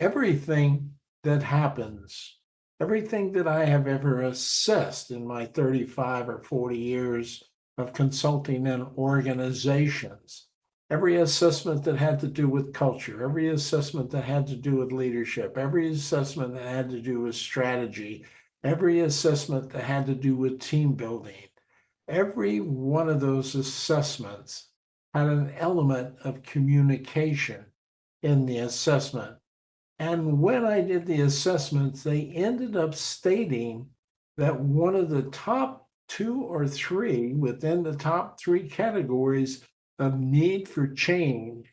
Everything that happens, everything that I have ever assessed in my 35 or 40 years of consulting in organizations, every assessment that had to do with culture, every assessment that had to do with leadership, every assessment that had to do with strategy, every assessment that had to do with team building, every one of those assessments had an element of communication in the assessment. And when I did the assessments, they ended up stating that one of the top two or three within the top three categories of need for change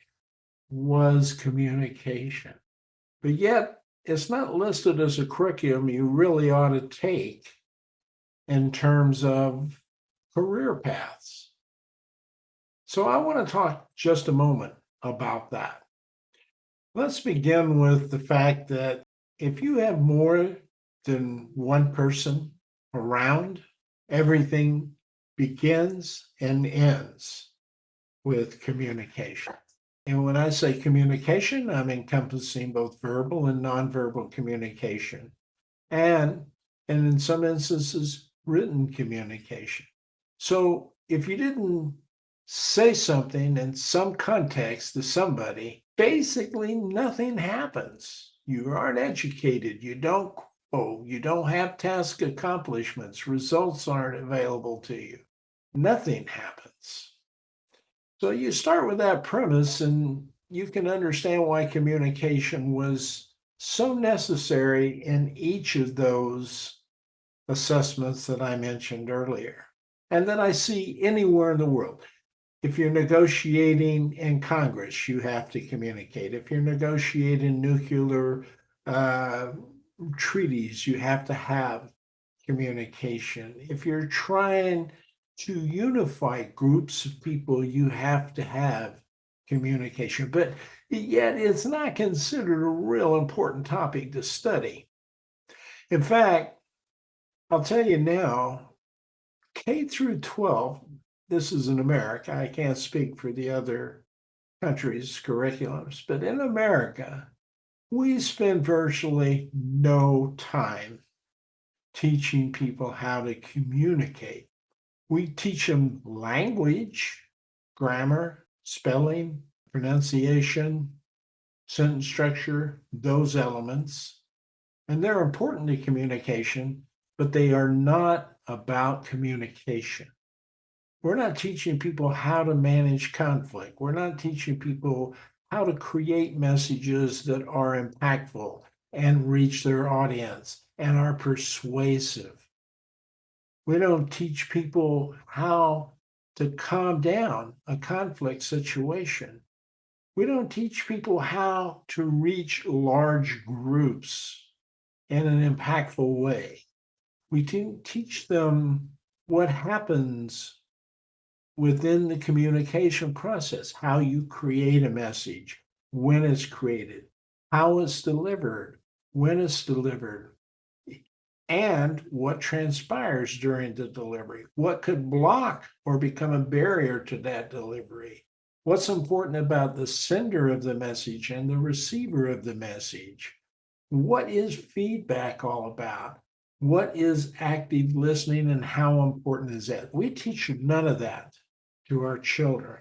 was communication. But yet, it's not listed as a curriculum you really ought to take in terms of career paths. So I want to talk just a moment about that. Let's begin with the fact that if you have more than one person around, everything begins and ends with communication. And when I say communication, I'm encompassing both verbal and nonverbal communication, and, and in some instances, written communication. So if you didn't say something in some context to somebody, basically nothing happens. You aren't educated, you don't quote, you don't have task accomplishments, results aren't available to you. Nothing happens. So you start with that premise, and you can understand why communication was so necessary in each of those assessments that I mentioned earlier. And that I see anywhere in the world. If you're negotiating in Congress, you have to communicate. If you're negotiating nuclear uh, treaties, you have to have communication. If you're trying to unify groups of people, you have to have communication. But yet, it's not considered a real important topic to study. In fact, I'll tell you now, K through 12, this is in America. I can't speak for the other countries' curriculums, but in America, we spend virtually no time teaching people how to communicate. We teach them language, grammar, spelling, pronunciation, sentence structure, those elements, and they're important to communication, but they are not about communication. We're not teaching people how to manage conflict. We're not teaching people how to create messages that are impactful and reach their audience and are persuasive. We don't teach people how to calm down a conflict situation. We don't teach people how to reach large groups in an impactful way. We teach them what happens within the communication process, how you create a message, when it's created, how it's delivered, when it's delivered, and what transpires during the delivery, what could block or become a barrier to that delivery, what's important about the sender of the message and the receiver of the message, what is feedback all about, what is active listening, and how important is that? We teach none of that to our children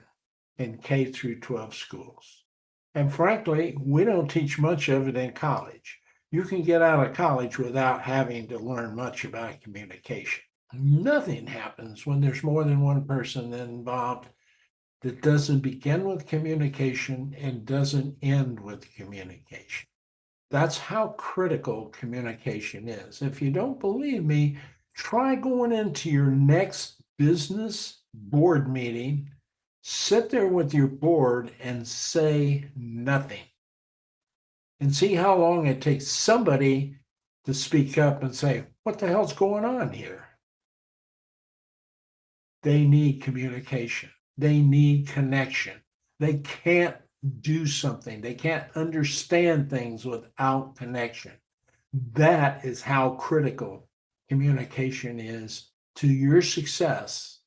in K through 12 schools. And frankly, we don't teach much of it in college. You can get out of college without having to learn much about communication. Nothing happens when there's more than one person involved that doesn't begin with communication and doesn't end with communication. That's how critical communication is. If you don't believe me, try going into your next business board meeting, sit there with your board and say nothing, and see how long it takes somebody to speak up and say, what the hell's going on here? They need communication. They need connection. They can't do something. They can't understand things without connection. That is how critical communication is to your success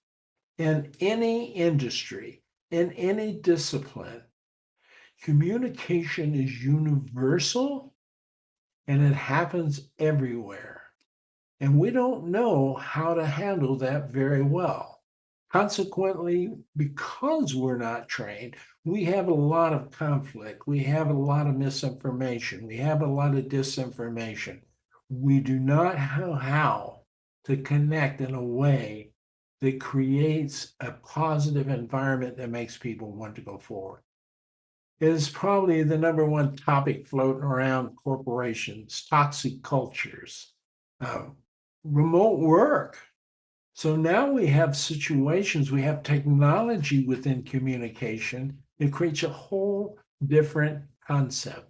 in any industry, in any discipline. Communication is universal and it happens everywhere. And we don't know how to handle that very well. Consequently, because we're not trained, we have a lot of conflict. We have a lot of misinformation. We have a lot of disinformation. We do not know how to connect in a way that creates a positive environment that makes people want to go forward. It is probably the number one topic floating around corporations, toxic cultures, uh, remote work. So now we have situations, we have technology within communication. It creates a whole different concept.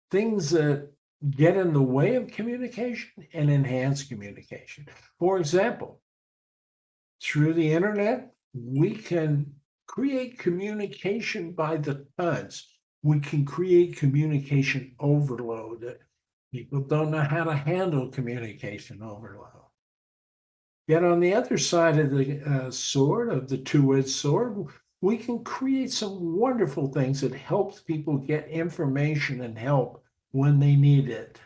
Things that get in the way of communication and enhance communication. For example, through the internet, we can create communication by the tons. We can create communication overload. People don't know how to handle communication overload. Yet on the other side of the sword, of the two-edged sword, we can create some wonderful things that helps people get information and help when they need it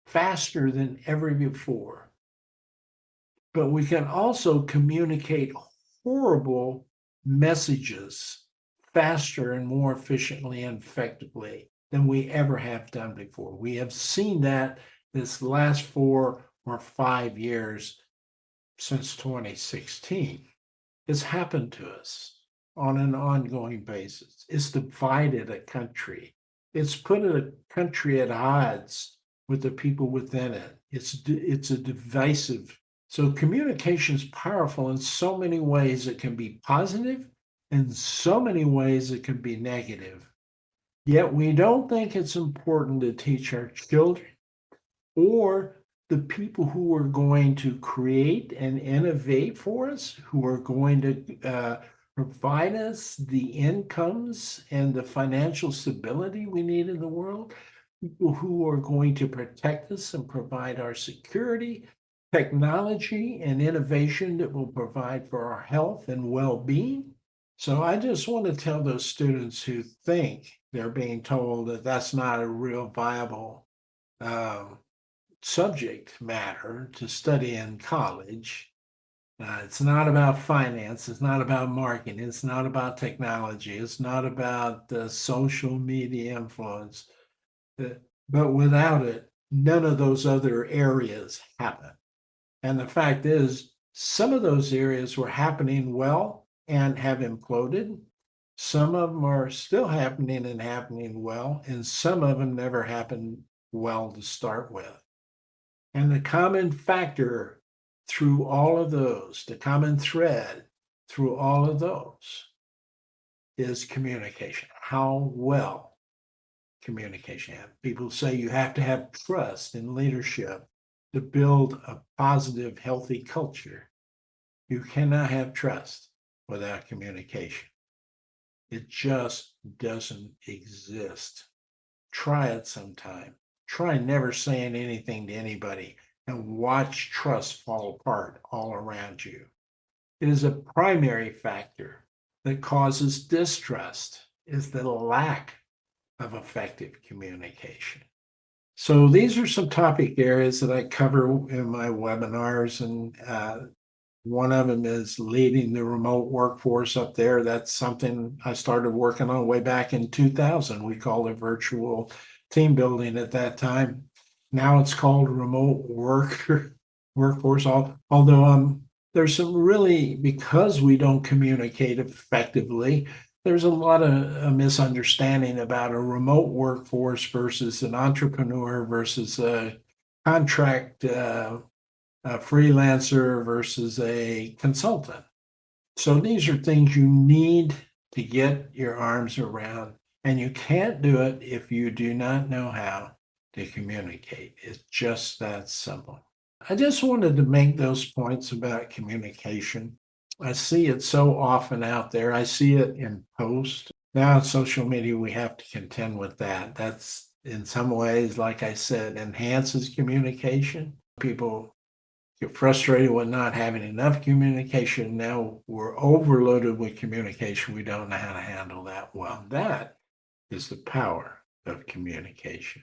faster than ever before. But we can also communicate horrible messages faster and more efficiently and effectively than we ever have done before. We have seen that this last 4 or 5 years since 2016. It's happened to us on an ongoing basis. It's divided a country. It's put a country at odds with the people within it. It's a divisive. So communication is powerful in so many ways. It can be positive, in so many ways it can be negative. Yet we don't think it's important to teach our children or the people who are going to create and innovate for us, who are going to provide us the incomes and the financial stability we need in the world, people who are going to protect us and provide our security, technology, and innovation that will provide for our health and well-being. So I just want to tell those students who think they're being told that that's not a real viable um, subject matter to study in college. It's not about finance. It's not about marketing. It's not about technology. It's not about the social media influence. Uh, But without it, none of those other areas happen. And the fact is, some of those areas were happening well and have imploded. Some of them are still happening and happening well, and some of them never happened well to start with. And the common factor through all of those, the common thread through all of those is communication. How well communication. People say you have to have trust in leadership to build a positive, healthy culture. You cannot have trust without communication. It just doesn't exist. Try it sometime. Try never saying anything to anybody and watch trust fall apart all around you. It is a primary factor that causes distrust is the lack of effective communication. So these are some topic areas that I cover in my webinars, and one of them is leading the remote workforce up there. That's something I started working on way back in 2000. We called it virtual team building at that time. Now it's called remote workforce. Although there's some really, because we don't communicate effectively, there's a lot of misunderstanding about a remote workforce versus an entrepreneur versus a contract a freelancer versus a consultant. So these are things you need to get your arms around, and you can't do it if you do not know how to communicate. It's just that simple. I just wanted to make those points about communication. I see it so often out there. I see it in posts. Now in social media, we have to contend with that. That's in some ways, like I said, enhances communication. People get frustrated with not having enough communication. Now we're overloaded with communication. We don't know how to handle that well. That is the power of communication.